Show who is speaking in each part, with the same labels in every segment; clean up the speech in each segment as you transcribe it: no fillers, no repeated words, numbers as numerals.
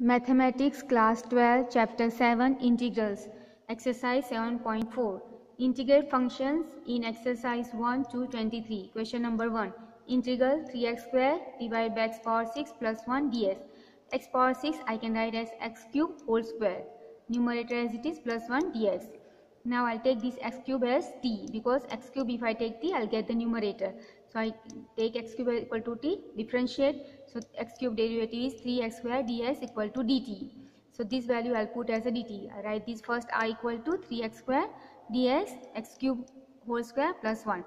Speaker 1: Mathematics Class 12 Chapter 7 Integrals Exercise 7.4 Integrate functions in exercise 1 to 23. Question number 1. Integral 3x square divided by x power 6 plus 1 ds. X power 6 I can write as x cube whole square. Numerator as it is plus 1 dx. Now I'll take this x cube as t, because x cube, if I take t, I'll get the numerator. So I take x cube equal to t, differentiate. So x cube derivative is 3x square ds equal to dt. So this value I'll put as a dt. I write this first I equal to 3x square ds x cube whole square plus 1.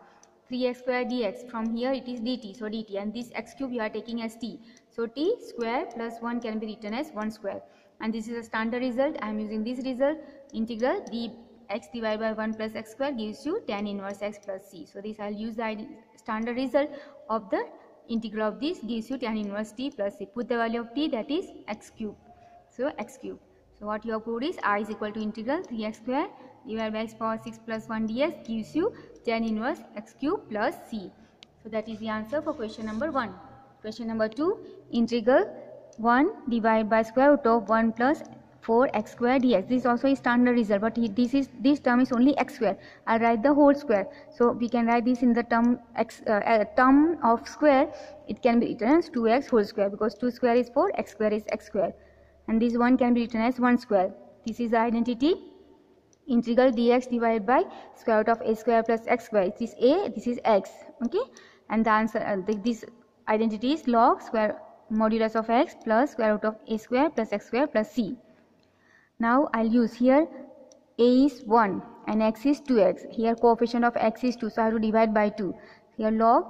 Speaker 1: 3x square dx, from here it is dt, so dt, and this x cube you are taking as t. So t square plus 1 can be written as 1 square. And this is a standard result. I am using this result. Integral dx divided by 1 plus x square gives you tan inverse x plus c. So this I will use the standard result of the integral of this gives you tan inverse t plus c. Put the value of t, that is x cube. So x cube. So what you have proved is I is equal to integral 3x square divided by x power 6 plus 1 ds gives you tan inverse x cube plus c. So that is the answer for question number 1. Question number 2. Integral 1 divided by square root of 1 plus 4x square dx. This also is standard result, but this term is only x square. I write the whole square, so we can write this in the term term of square. It can be written as 2x whole square, because 2 square is 4, x square is x square, and this one can be written as 1 square. This is the identity. Integral dx divided by square root of a square plus x square. This is a, this is x. Okay, and the answer this identity is log square modulus of x plus square root of a square plus x square plus c. Now I'll use here a is 1 and x is 2x. Here coefficient of x is 2, so I have to divide by 2. Here log,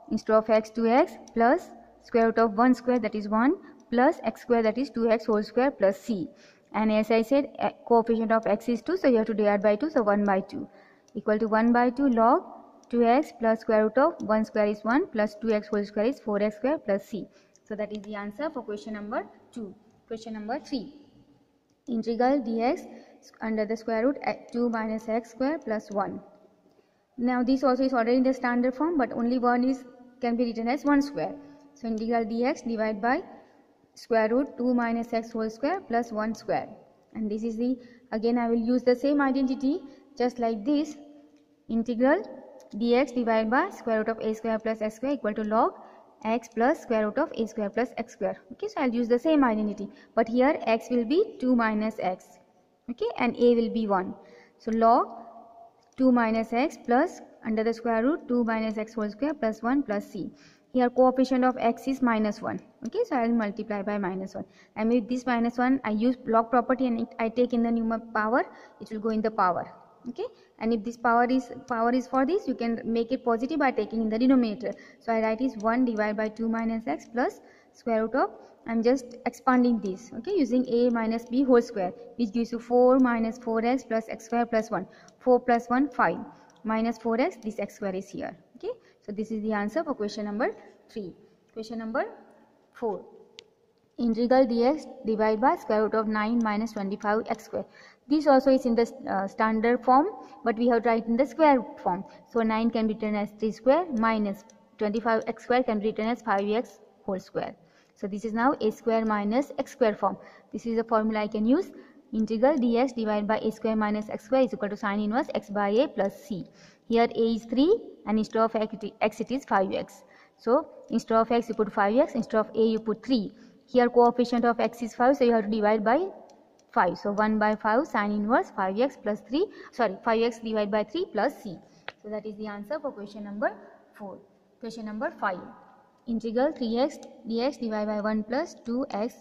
Speaker 1: instead of x, 2x plus square root of 1 square, that is 1, plus x square, that is 2x whole square plus c. And as I said, coefficient of x is 2, so you have to divide by 2, so 1 by 2 equal to 1 by 2 log 2x plus square root of 1 square is 1 plus 2x whole square is 4x square plus c. So that is the answer for question number 2. Question number 3. Integral dx under the square root 2 minus x square plus 1. Now this also is already in the standard form, but only one is can be written as 1 square. So integral dx divided by square root 2 minus x whole square plus 1 square. And this is the, again I will use the same identity just like this. Integral dx divided by square root of a square plus x square equal to log x plus square root of a square plus x square. Okay, so I'll use the same identity, but here x will be 2 minus x, okay, and a will be 1. So log 2 minus x plus under the square root 2 minus x whole square plus 1 plus c. Here coefficient of x is minus 1. Okay, so I will multiply by minus 1. And with this minus 1, I use log property, and I take in the numerator power, it will go in the power. Okay, and if this power is for this, you can make it positive by taking in the denominator. So I write is 1 divided by 2 minus x plus square root of, I'm just expanding this, okay, using a minus b whole square, which gives you 4 minus 4x plus x square plus 1. 4 plus 1, 5, minus 4x, this x square is here. Okay, so this is the answer for question number 3. Question number 4. Integral dx divided by square root of 9 minus 25 x square. This also is in the standard form, but we have to write in the square form. So 9 can be written as 3 square minus 25 x square can be written as 5x whole square. So this is now a square minus x square form. This is the formula I can use. Integral dx divided by a square minus x square is equal to sin inverse x by a plus c. Here a is 3 and instead of x it is 5x. So instead of x you put 5x, instead of a you put 3. Here coefficient of x is 5, so you have to divide by 5. So 1 by 5 sin inverse 5x plus 3, sorry, 5x divided by 3 plus c. So that is the answer for question number 4. Question number 5. Integral 3x dx divided by 1 plus 2x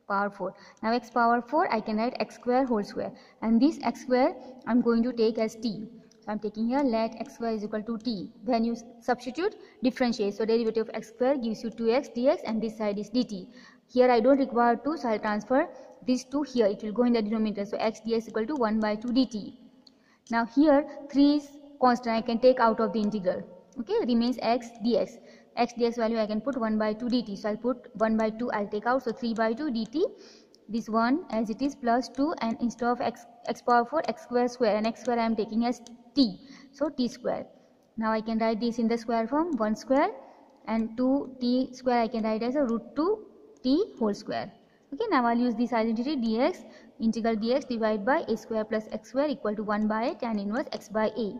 Speaker 1: power 4. Now x power 4 I can write x square whole square, and this x square I am going to take as t. So I am taking here let x square is equal to t. When you substitute, differentiate. So derivative of x square gives you 2x dx, and this side is dt. Here I don't require 2, so I will transfer this 2 here. It will go in the denominator. So x dx equal to 1 by 2 dt. Now here 3 is constant. I can take out of the integral. Okay, remains x dx. X dx value I can put 1 by 2 dt. So I'll put 1 by 2. I'll take out. So 3 by 2 dt. This 1 as it is plus 2, and instead of x power 4 x square, and x square I am taking as t. So t square. Now I can write this in the square form. 1 square and 2t square I can write as a root 2 t whole square. Okay, now I'll use this identity dx, integral dx divided by a square plus x square equal to 1 by tan inverse x by a.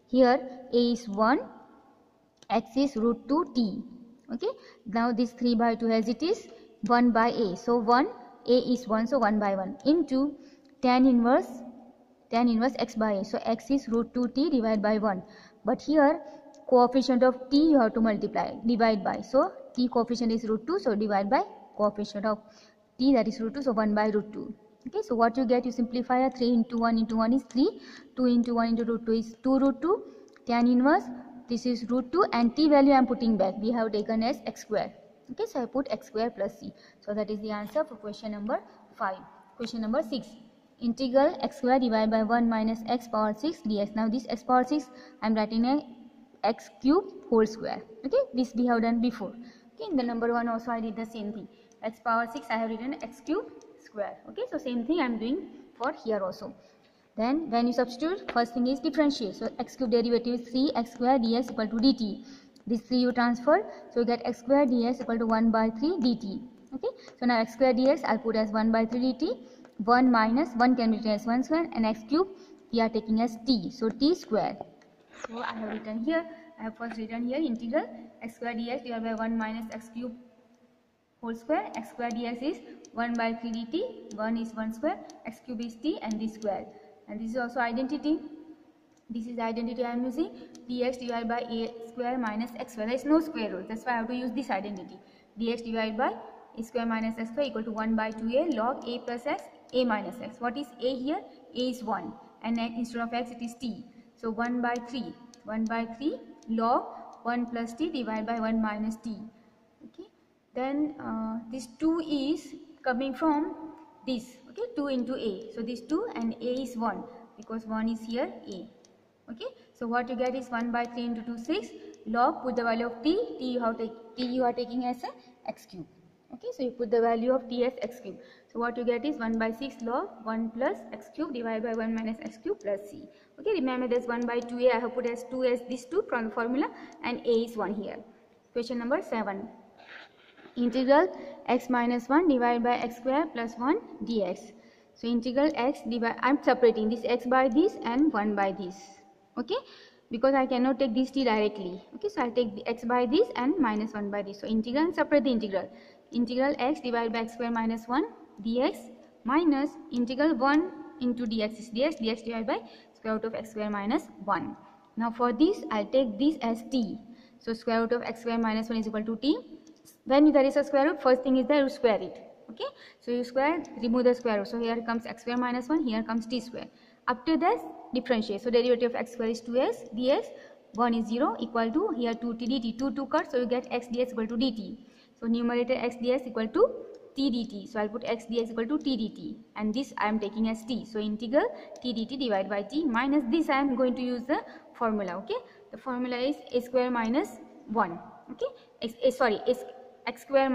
Speaker 1: Here a is 1, x is root 2 t. Okay, now this 3 by 2 as it is 1 by a. So 1, a is 1, so 1 by 1 into tan inverse x by a. So x is root 2 t divided by 1. But here coefficient of t you have to divide by. So t coefficient is root 2, so divide by coefficient of t, that is root 2, so 1 by root 2. Okay, so what you get, you simplify. 3 into 1 into 1 is 3, 2 into 1 into root 2 is 2 root 2, tan inverse, this is root 2, and t value I am putting back, we have taken as x square. Okay, so I put x square plus c. So that is the answer for question number 5. Question number 6. Integral x square divided by 1 minus x power 6 dx. Now this x power 6 I am writing a x cube whole square. Okay, this we have done before. Okay, in the number 1 also I did the same thing. X power 6 I have written x cube square. Okay, so same thing I am doing for here also. Then when you substitute, first thing is differentiate. So x cube derivative is 3x square dx equal to dt. This 3 you transfer, so you get x square dx equal to 1 by 3 dt. Okay, so now x square dx I'll put as 1 by 3 dt. 1 minus 1 can be written as 1 square, and x cube we are taking as t, so t square. So I have written here, I have first written here integral x square dx divided by 1 minus x cube whole square. X square dx is 1 by 3 dt, 1 is 1 square, x cube is t, and this square. And this is also identity. This is the identity I am using, dx divided by a square minus x square. There is no square root, that's why I have to use this identity. Dx divided by a square minus x square equal to 1 by 2a log a plus x, a minus x. What is a here? A is 1, and instead of x it is t. So 1 by 3 log 1 plus t divided by 1 minus t. Okay, then this 2 is coming from this. Okay, 2 into a. So this 2 and a is 1 because 1 is here a. Okay, so what you get is 1 by 3 into 2 6 log, put the value of t you are taking as a x cube. Okay, so you put the value of t as x cube. So what you get is 1 by 6 log 1 plus x cube divided by 1 minus x cube plus c. Okay, remember there's 1 by 2a, I have put as 2 as this 2 from the formula, and a is 1 here. Question number 7. Integral x minus 1 divided by x square plus 1 dx. So integral x divide, I am separating this x by this and 1 by this. Okay, because I cannot take this t directly. Okay, so I'll take the x by this and minus 1 by this. So integral and separate the integral. Integral x divided by x square minus 1 dx minus integral 1 into dx is dx divided by square root of x square minus 1. Now for this I'll take this as t. So square root of x square minus 1 is equal to t. When there is a square root, first thing is that you square it. Okay, so you square, remove the square root. So here comes x square minus 1, here comes t square. After that, differentiate. So derivative of x square is 2x dx, 1 is 0 equal to here 2t dt. 2 cut, so you get x dx equal to dt. So numerator x dx equal to t dt. So I'll put x dx equal to t dt, and this I am taking as t. So integral t dt divided by t minus this I am going to use the formula. Okay, the formula is a square minus 1. Okay, x square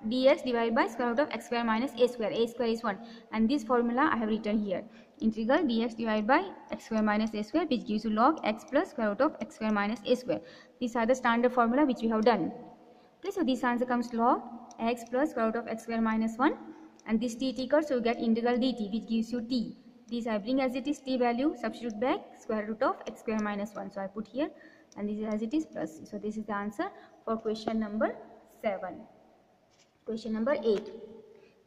Speaker 1: dx divided by square root of x square minus a square. A square is 1, and this formula I have written here. Integral dx divided by x square minus a square, which gives you log x plus square root of x square minus a square. These are the standard formula which we have done. Okay, so this answer comes log x plus square root of x square minus 1, and this t cuts, so you get integral dt, which gives you t. This I bring as it is, t value, substitute back, square root of x square minus 1. So I put here, and this is as it is plus c. So this is the answer for question number 7. Question number 8.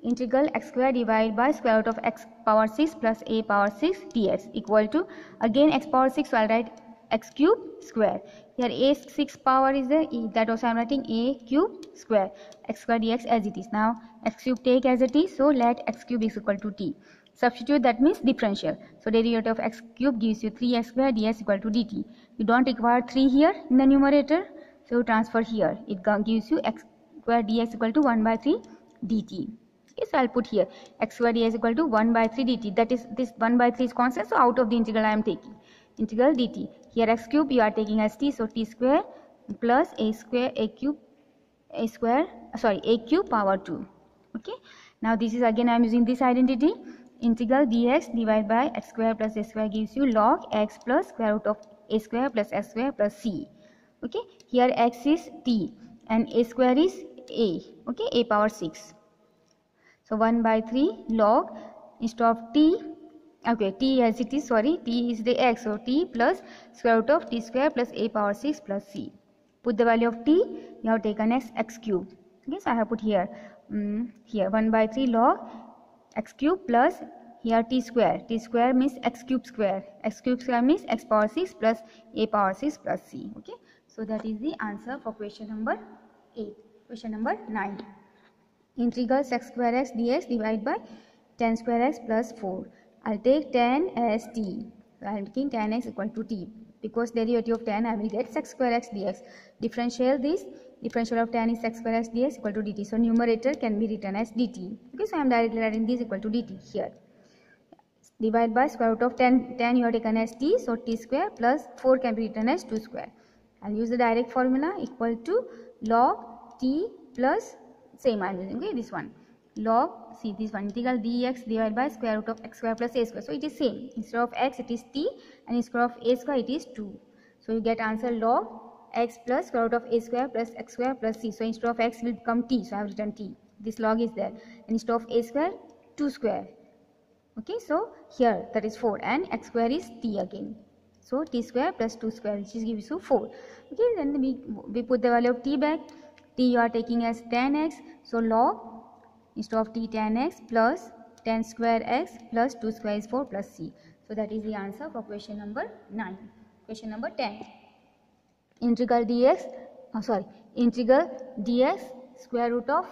Speaker 1: Integral x square divided by square root of x power 6 plus a power 6 dx equal to, again x power 6, so I'll write x cube square. Here a 6 power is there, that also I am writing a cube square, x square dx as it is. Now x cube take as it is, so let x cube is equal to t. Substitute, that means differential. So derivative of x cube gives you 3x square dx equal to dt. You don't require 3 here in the numerator, so you transfer here. It gives you x square dx equal to 1 by 3 dt. Okay, so I'll put here x square dx equal to 1 by 3 dt. That is, this 1 by 3 is constant, so out of the integral I am taking. Integral dt. Here x cube you are taking as t, so t square plus a cube power 2. Okay, now this is, again I am using this identity. Integral dx divided by x square plus a square gives you log x plus square root of a square plus x square plus c. Okay, here x is t and a square is a. Okay, a power 6. So 1 by 3 log, instead of t, okay, t as it is, sorry, t is the x, so t plus square root of t square plus a power 6 plus c. Put the value of t, you have taken as x cube. Okay, so I have put here, here 1 by 3 log x cube plus here t square means x cube square means x power 6 plus a power 6 plus c. Okay, so that is the answer for question number 8. Question number 9. Integral sec square x dx divided by tan square x plus 4. I'll take tan as t. So I am taking tan x equal to t. Because derivative of tan, I will get sec square x dx. Differential this. Differential of tan is sec square x dx equal to dt. So numerator can be written as dt. Okay, so I am directly writing this equal to dt here. Divide by square root of tan you have taken as t. So t square plus 4 can be written as 2 square. I'll use the direct formula equal to log t plus, same I am using, okay, this one. Log, see this one, integral dx divided by square root of x square plus a square. So it is same. Instead of x it is t and instead of a square it is 2. So you get answer log x plus square root of a square plus x square plus c. So instead of x will become t. So I have written t. This log is there. And instead of a square, 2 square. Okay, so here that is 4 and x square is t again. So t square plus 2 square which gives you 4. Okay, then we put the value of t back. T you are taking as tan x. So log, instead of t tan x plus tan square x plus 2 square is 4 plus c. So that is the answer for question number 9. Question number 10. Integral dx, integral dx square root of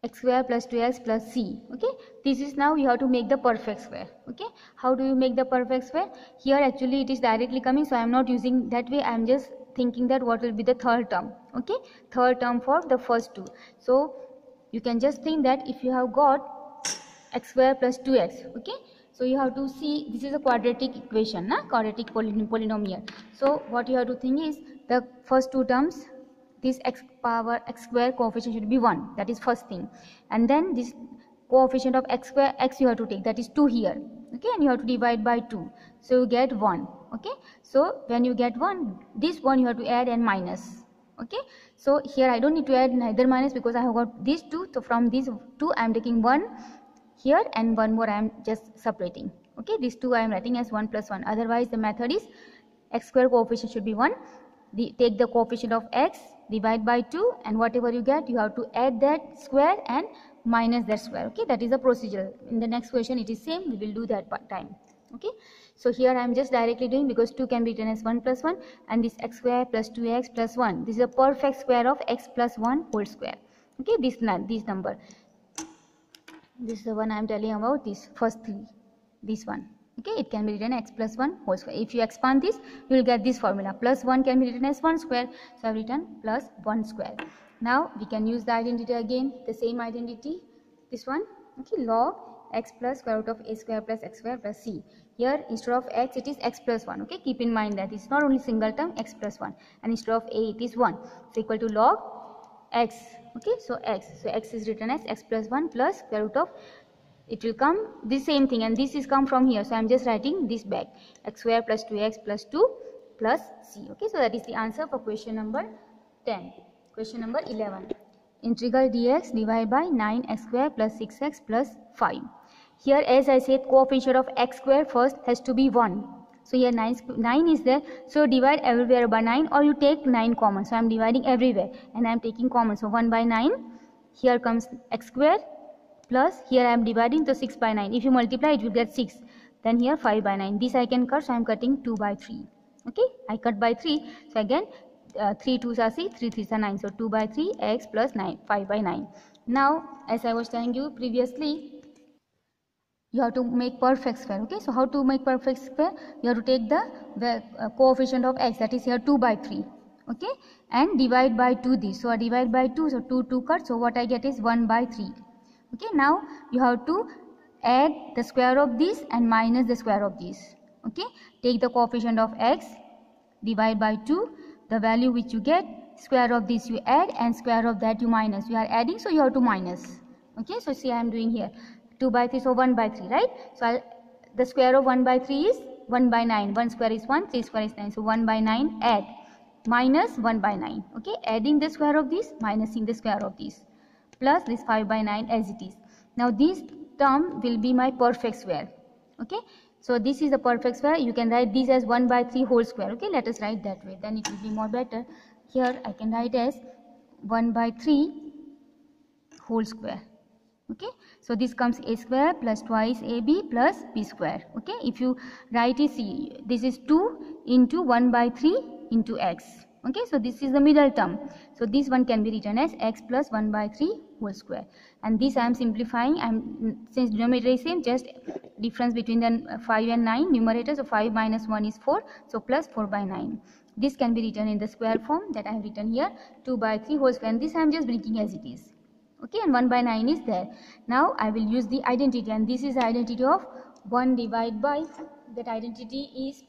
Speaker 1: x square plus 2x plus c. Okay, this is now you have to make the perfect square. Okay, how do you make the perfect square? Here actually it is directly coming, so I am not using that way. I am just thinking that what will be the third term. Okay, third term for the first two. So you can just think that if you have got x square plus 2x, okay, so you have to see this is a quadratic equation, quadratic polynomial. So what you have to think is the first two terms, this x power x square coefficient should be 1, that is first thing, and then this coefficient of x square x you have to take, that is 2 here. Okay, and you have to divide by 2, so you get 1. Okay, so when you get 1, this one you have to add and minus. Okay, so here I don't need to add neither minus because I have got these two. So from these two I am taking 1 here and 1 more I am just separating. Okay, these two I am writing as 1 plus 1. Otherwise the method is x square coefficient should be 1. Take the coefficient of x, divide by 2, and whatever you get you have to add that square and minus that square. Okay, that is the procedure. In the next question it is same, we will do that time. Okay, so here I am just directly doing because 2 can be written as 1 plus 1 and this x square plus 2x plus 1. This is a perfect square of x plus 1 whole square. Okay, this number. This is the one I am telling about, this first 3, this one. Okay, it can be written x plus 1 whole square. If you expand this, you will get this formula. Plus 1 can be written as 1 square. So I have written plus 1 square. Now we can use the identity again, the same identity. This one, okay, log x plus square root of a square plus x square plus c. Here instead of x it is x plus 1. Okay, keep in mind that it's not only single term, x plus 1, and instead of a it is 1. So equal to log x. Okay, so x. So x is written as x plus 1 plus square root of, it will come the same thing, and this is come from here. So I am just writing this back, x square plus 2x plus 2 plus c. Okay, so that is the answer for question number 10. Question number 11. Integral dx divided by 9x square plus 6x plus 5. Here as I said, coefficient of x square first has to be 1. So here 9 is there. So divide everywhere by 9 or you take 9 common. So I am dividing everywhere and I am taking common. So 1 by 9. Here comes x square plus here I am dividing, so 6 by 9. If you multiply it will get 6. Then here 5 by 9. This I can cut, so I am cutting 2 by 3. Okay, I cut by 3. So again 3 2s are 6, 3 3s are 9. So 2 by 3 x plus 9, 5 by 9. Now as I was telling you previously, you have to make perfect square. Okay, so how to make perfect square? You have to take the coefficient of x, that is here 2 by 3. Okay, and divide by 2 this. So I divide by 2, so 2 cut. So what I get is 1 by 3. Okay, now you have to add the square of this and minus the square of this. Okay, take the coefficient of x, divide by 2, the value which you get, square of this you add and square of that you minus. You are adding, so you have to minus. Okay, so see I am doing here 2 by 3, so 1 by 3, right? So the square of 1 by 3 is 1 by 9. 1 square is 1, 3 square is 9. So 1 by 9 add minus 1 by 9. Okay, adding the square of this, minusing the square of this, plus this 5 by 9 as it is. Now this term will be my perfect square. Okay, so this is the perfect square. You can write this as 1 by 3 whole square. Okay, let us write that way, then it will be more better. Here I can write as 1 by 3 whole square. Okay, so this comes a square plus twice ab plus b square. Okay, if you write it, see, this is 2 into 1 by 3 into x. Okay, so this is the middle term, so this one can be written as x plus 1 by 3 whole square, and this I am simplifying. Since denominator is same, just difference between the 5 and 9 numerator, so 5 minus 1 is 4, so plus 4 by 9. This can be written in the square form that I have written here, 2 by 3 whole square, and this I am just bringing as it is. Okay, and 1 by 9 is there. Now I will use the identity, and this is the identity of 1 divided by, that identity is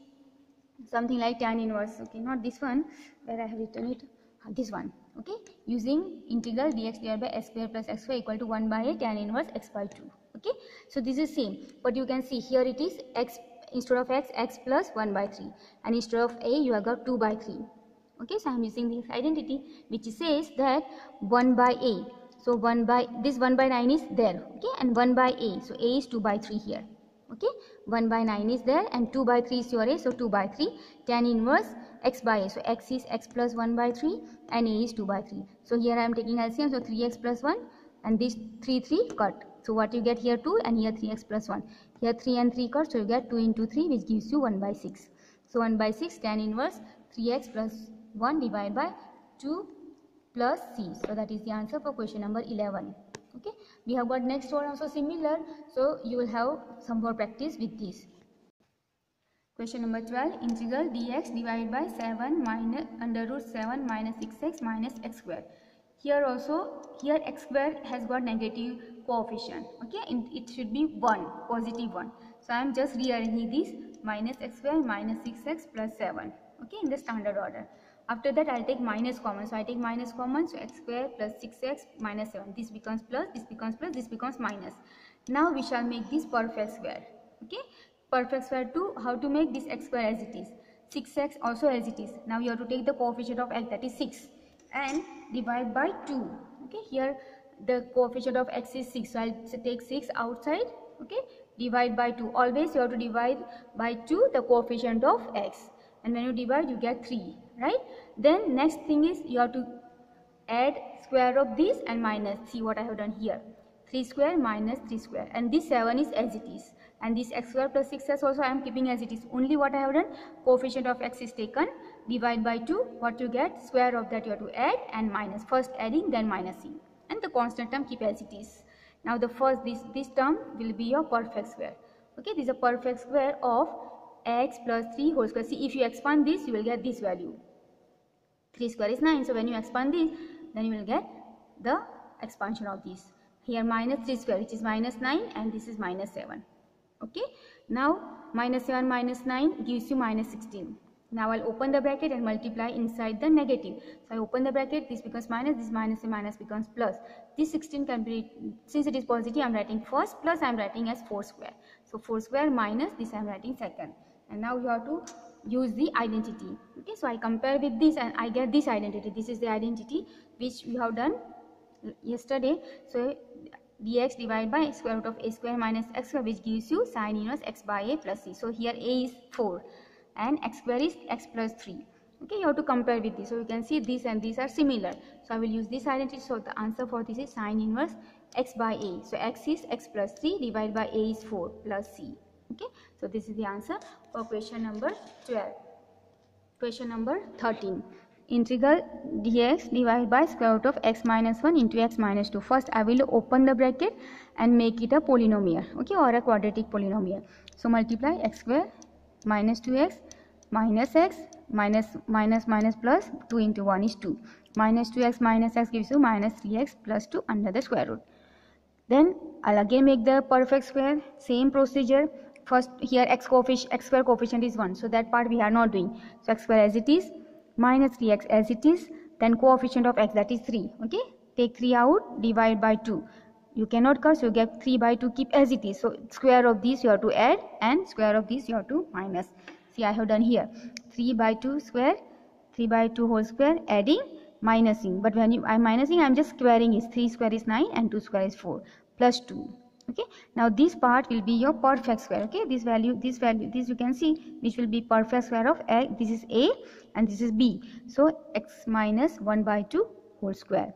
Speaker 1: something like tan inverse. Okay, not this one where I have written it, this one. Okay, using integral dx divided by s square plus x square equal to 1 by a tan inverse x by 2. Okay, so this is same, but you can see here it is x, instead of x, x plus 1 by 3, and instead of a you have got 2 by 3. Okay, so I am using this identity which says that 1 by a, so 1 by, this 1 by 9 is there. Okay, and 1 by a, so a is 2 by 3 here. Okay, 1 by 9 is there and 2 by 3 is your a, so 2 by 3, tan inverse x by a, so x is x plus 1 by 3 and a is 2 by 3. So here I am taking LCM, so 3x plus 1, and this 3 cut, so what you get here 2, and here 3x plus 1, here 3 and 3 cut, so you get 2 into 3 which gives you 1 by 6. So 1 by 6 tan inverse 3x plus 1 divided by 2 plus c. So that is the answer for question number 11. Okay, we have got next one also similar, so you will have some more practice with this. Question number 12, integral dx divided by 7 minus under root 7 minus 6x minus x square. Here also, here x square has got negative coefficient. Okay, it should be 1, positive 1. So I am just rearranging this, minus x square minus 6x plus 7. Okay, in the standard order. After that I will take minus common, so I take minus common, so x square plus 6x minus 7, this becomes plus, this becomes plus, this becomes minus. Now we shall make this perfect square. Okay, perfect square to, how to make this x square as it is, 6x also as it is. Now you have to take the coefficient of x, that is 6, and divide by 2. Okay, here the coefficient of x is 6, so I will take 6 outside. Okay, divide by 2, always you have to divide by 2 the coefficient of x, and when you divide you get 3, right? Then next thing is you have to add square of this and minus. See what I have done here, 3 square minus 3 square, and this 7 is as it is, and this x square plus 6x also I am keeping as it is. Only what I have done, coefficient of x is taken, divide by 2, what you get, square of that you have to add and minus, first adding then minusing, and the constant term keep as it is. Now the first, this term will be your perfect square. Okay, this is a perfect square of x plus 3 whole square. See, if you expand this you will get this value, 3 square is 9, so when you expand this then you will get the expansion of this. Here minus 3 square which is minus 9, and this is minus 7. Okay, now minus 7 minus 9 gives you minus 16. Now I'll open the bracket and multiply inside the negative. So I open the bracket, this becomes minus, this minus and minus becomes plus. This 16 can be, since it is positive I am writing first, plus I am writing as 4 square. So 4 square minus this I am writing second. And now you have to use the identity. Okay, so I compare with this and I get this identity. This is the identity which we have done yesterday. So dx divided by square root of a square minus x square, which gives you sin inverse x by a plus c. So here a is 4 and x square is x plus 3. Okay, you have to compare with this. So you can see this and these are similar. So I will use this identity. So the answer for this is sin inverse x by a. So x is x plus 3 divided by a is 4 plus c. Okay, so this is the answer for question number 12. Question number 13. Integral dx divided by square root of x minus 1 into x minus 2. First I will open the bracket and make it a polynomial, okay, or a quadratic polynomial. So multiply x square minus 2x minus x minus plus 2 into 1 is 2. Minus 2x minus x gives you minus 3x plus 2 under the square root. Then I'll again make the perfect square, same procedure. First here x square coefficient is 1, so that part we are not doing. So x square as it is, minus 3x as it is, then coefficient of x, that is 3. Okay, take 3 out, divide by 2. You cannot cut, so you get 3 by 2, keep as it is. So square of this you have to add and square of this you have to minus. See, I have done here 3 by 2 square, 3 by 2 whole square, adding minusing, but when I'm minusing, I'm just squaring is 3 square is 9 and 2 square is 4 plus 2. Okay, now this part will be your perfect square. Okay, this you can see, which will be perfect square of a. This is a and this is b, so x minus 1 by 2 whole square.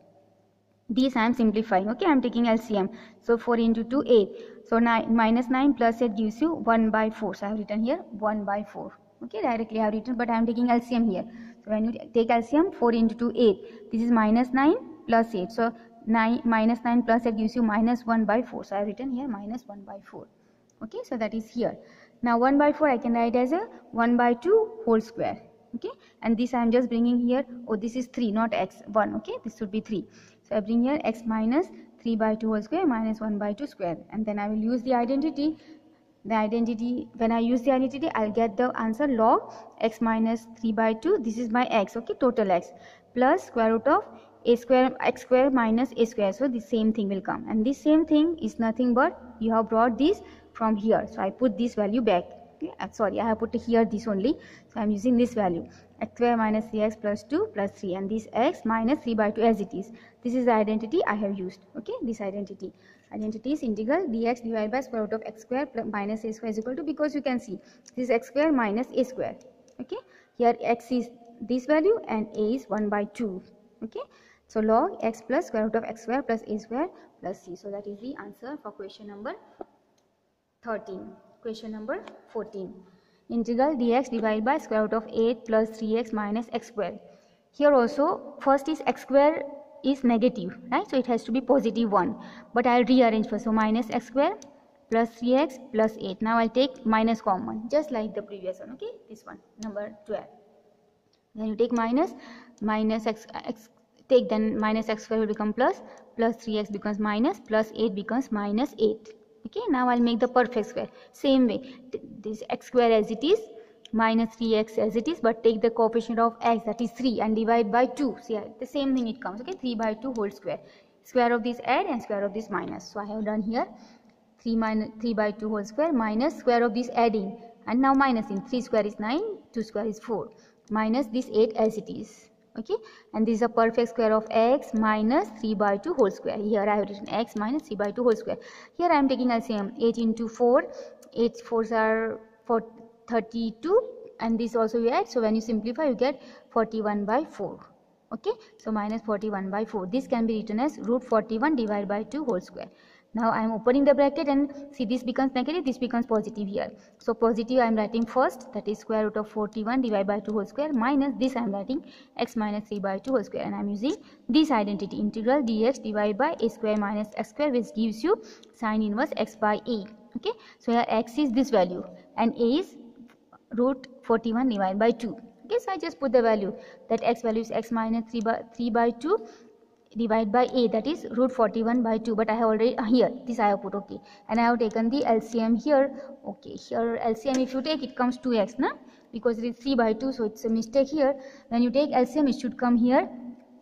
Speaker 1: These I am simplifying. Okay, I am taking LCM. So 4 into 2, 8. So 9 minus 9 plus 8 gives you 1 by 4. So I have written here 1 by 4. Okay, directly I have written, but I am taking LCM here. So when you take LCM, 4 into 2, 8. This is minus 9 plus 8. So 9 minus 9 plus 8 gives you minus 1 by 4. So I have written here minus 1 by 4. Okay, so that is here. Now 1 by 4 I can write as a 1 by 2 whole square. Okay, and this I am just bringing here. Oh, this is 3, not x, 1. Okay, this should be 3. So I bring here x minus 3 by 2 whole square minus 1 by 2 square, and then I will use the identity. When I use the identity, I'll get the answer log x minus 3 by 2. This is my x, okay, total x, plus square root of a square, x square minus a square. So the same thing will come, and this same thing is nothing but you have brought this from here. So I put this value back. Okay, sorry, I have put here this only. So I am using this value, x square minus 3x plus 2 plus 3, and this x minus 3 by 2 as it is. This is the identity I have used. Okay, this identity is integral dx divided by square root of x square plus minus a square is equal to, because you can see this is x square minus a square. Okay, here x is this value and a is 1 by 2. Okay, so log x plus square root of x square plus a square plus c. So that is the answer for question number 13. Question number 14. Integral dx divided by square root of 8 plus 3x minus x square. Here also, first is x square is negative, right? So it has to be positive 1. But I'll rearrange first. So minus x square plus 3x plus 8. Now I'll take minus common, just like the previous one. Okay, this one, number 12. Then you take minus x take, then minus x square will become plus 3x becomes minus, plus 8 becomes minus 8. Okay, now I'll make the perfect square. Same way, this x square as it is, minus 3x as it is, but take the coefficient of x, that is 3, and divide by 2. See, the same thing it comes. Okay, 3 by 2 whole square. Square of this add and square of this minus. So I have done here 3 by 2 whole square minus square of this adding, and now minusing. 3 square is 9, 2 square is 4, minus this 8 as it is. Okay, and this is a perfect square of x minus 3 by 2 whole square. Here I have written x minus 3 by 2 whole square. Here I am taking LCM. 8 into 4, 8 4s are 32, and this also you add. So when you simplify, you get 41 by 4. Okay, so minus 41 by 4. This can be written as root 41 divided by 2 whole square. Now I am opening the bracket, and see, this becomes negative, this becomes positive here. So positive I am writing first, that is square root of 41 divided by 2 whole square, minus this I am writing x minus 3 by 2 whole square, and I am using this identity, integral dx divided by a square minus x square, which gives you sine inverse x by a. Okay, so here x is this value and a is root 41 divided by 2. Okay, so I just put the value, that x value is x minus 3 by 2 divided by a, that is root 41 by 2, but I have already here this I have put. Okay, and I have taken the LCM here. Okay, here LCM if you take, it comes 2x, na, because it is 3 by 2, so it's a mistake here. When you take LCM, it should come here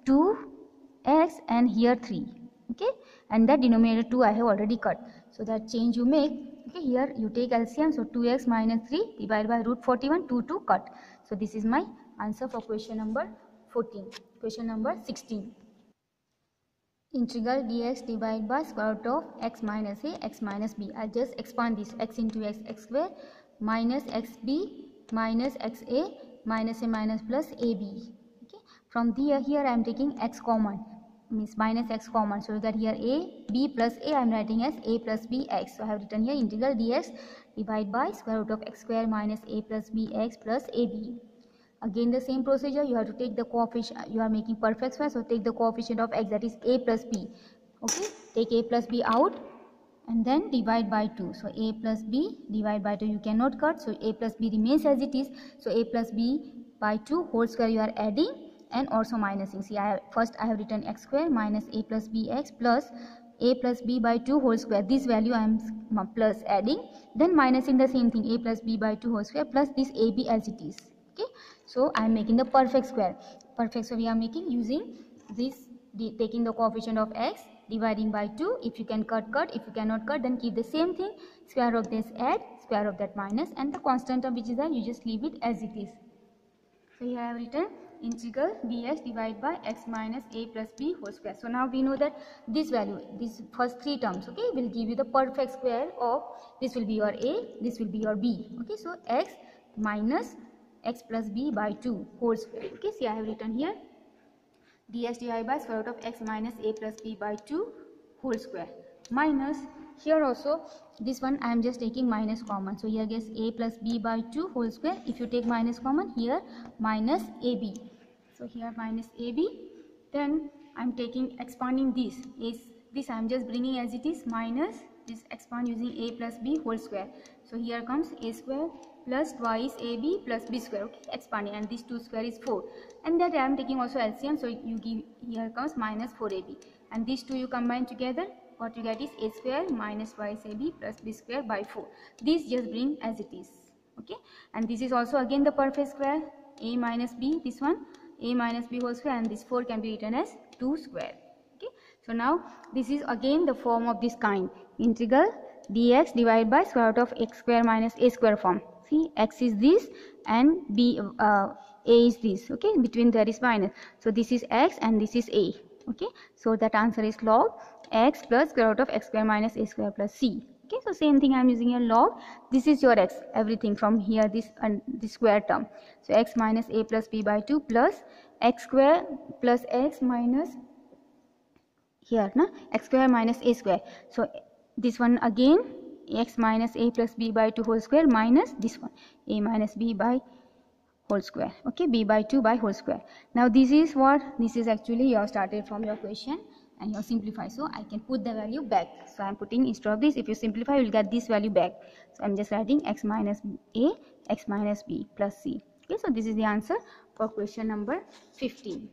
Speaker 1: 2x and here 3. Okay, and that denominator 2 I have already cut, so that change you make. Okay, here you take LCM, so 2x minus 3 divided by root 41, 2 cut. So this is my answer for question number 14. Question number 16. Integral dx divided by square root of x minus a, x minus b. I'll just expand this, x into x, x square minus xb minus xa minus a minus plus ab. Okay, from here I am taking x common, means minus x common, so that here a b plus a I am writing as a plus b x. So I have written here integral dx divided by square root of x square minus a plus b x plus ab. Again the same procedure, you have to take the coefficient, you are making perfect square, so take the coefficient of x, that is a plus b. Okay, take a plus b out and then divide by 2. So a plus b divide by 2, you cannot cut, so a plus b remains as it is. So a plus b by 2 whole square you are adding and also minusing. See, first I have written x square minus a plus bx plus a plus b by 2 whole square. This value I am plus adding, then minusing the same thing, a plus b by 2 whole square plus this ab as it is. Okay, so I am making the perfect square. Perfect square we are making using this, taking the coefficient of x, dividing by 2. If you can cut, if you cannot cut, then keep the same thing, square of this add, square of that minus, and the constant of which is that you just leave it as it is. So here I have written integral dx divided by x minus a plus b whole square. So now we know that this value, these first three terms, okay, will give you the perfect square of, this will be your a, this will be your b, okay. So x minus x plus b by 2 whole square, okay. See, I have written here dx divided by square root of x minus a plus b by 2 whole square, minus here also this one I am just taking minus common, so here gets a plus b by 2 whole square. If you take minus common, here minus ab, so here minus ab, then I am taking expanding this I am just bringing as it is, minus this expand using a plus b whole square. So here comes a square plus twice ab plus b square, okay, expanding, and this 2 square is 4, and that I am taking also LCM, so you give, here comes minus 4ab, and these two you combine together, what you get is a square minus twice ab plus b square by 4. This just bring as it is, okay. And this is also again the perfect square, a minus b, this one a minus b whole square, and this 4 can be written as 2 square, okay. So now this is again the form of this kind, integral dx divided by square root of x square minus a square form. See, x is this and b a is this, okay, between there is minus, so this is x and this is a, okay. So that answer is log x plus square root of x square minus a square plus c, okay. So same thing I am using a log, this is your x, everything from here, this and this square term, so x minus a plus b by 2 plus x square plus x minus here na x square minus a square, so this one again x minus a plus b by 2 whole square minus this one a minus b by whole square, okay, b by 2 by whole square. Now this is what, this is actually you have started from your question and you simplify, so I can put the value back, so I am putting instead of this, if you simplify you will get this value back, so I am just writing x minus a x minus b plus c, okay. So this is the answer for question number 15.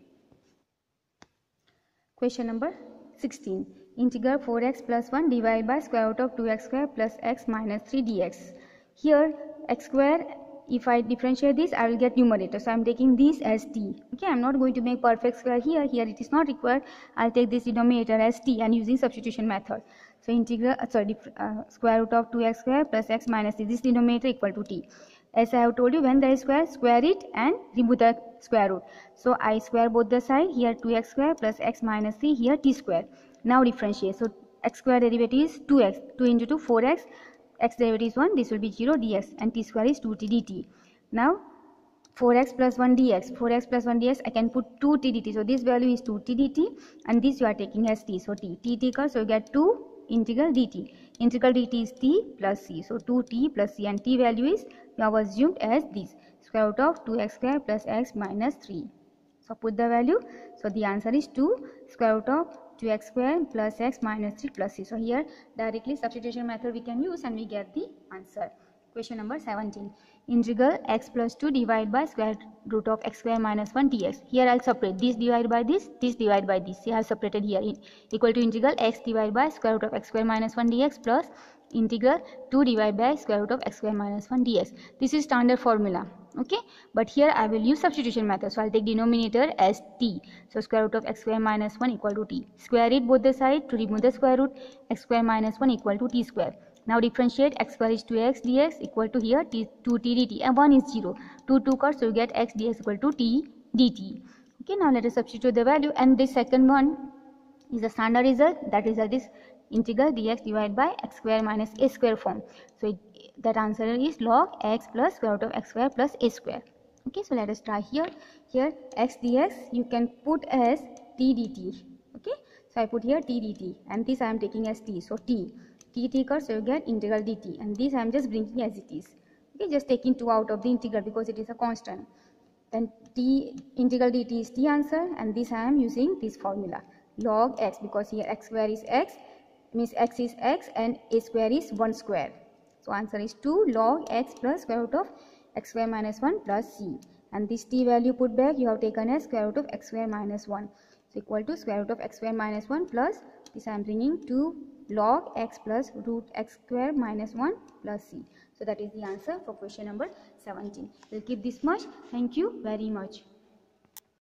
Speaker 1: Question number 16, integral 4x plus 1 divided by square root of 2x square plus x minus 3 dx. Here x square, if I differentiate this I will get numerator, so I am taking this as t, okay. I am not going to make perfect square here, it is not required, I will take this denominator as t and using substitution method. So integral square root of 2x square plus x minus 3, this denominator equal to t. As I have told you, when there is square, square it and remove the square root. So I square both the side, here 2x square plus x minus 3, here t square. Now differentiate, so x square derivative is 2x, 2 into 2 4x, x derivative is 1, this will be 0 dx, and t square is 2t dt. Now 4x plus 1 dx, 4x plus 1 dx, I can put 2t dt, so this value is 2t dt and this you are taking as t, so t equals, so you get 2 integral dt. Integral dt is t plus c, so 2t plus c, and t value is you have assumed as this, square root of 2x square plus x minus 3. So put the value, so the answer is 2 square root of 2x square plus x minus 3 plus c. So here directly substitution method we can use and we get the answer. Question number 17, integral x plus 2 divided by square root of x square minus 1 dx. Here I will separate this divided by this divided by this. See, I have separated here, equal to integral x divided by square root of x square minus 1 dx plus integral 2 divided by square root of x square minus 1 dx. This is standard formula, okay, but here I will use substitution method, so I will take denominator as t, so square root of x square minus 1 equal to t, square it both the side to remove the square root, x square minus 1 equal to t square. Now differentiate, x square is 2x dx equal to here 2t dt, and 1 is 0, 2 cuts, so you get x dx equal to t dt, okay. Now let us substitute the value, and this second one is the standard result, that result is integral dx divided by x square minus a square form, so that answer is log x plus square root of x square plus a square, okay. So let us try here x dx you can put as t dt, okay. So I put here t dt and this I am taking as t, so t occurs, so you get integral dt, and this I am just bringing as it is, okay, just taking 2 out of the integral because it is a constant. Then t integral dt is t answer, and this I am using this formula log x, because here x square is x, means x is x and a square is 1 square. So answer is 2 log x plus square root of x square minus 1 plus c, and this t value put back you have taken as square root of x square minus 1, so equal to square root of x square minus 1 plus this I am bringing 2 log x plus root x square minus 1 plus c. So that is the answer for question number 17. We'll keep this much. Thank you very much.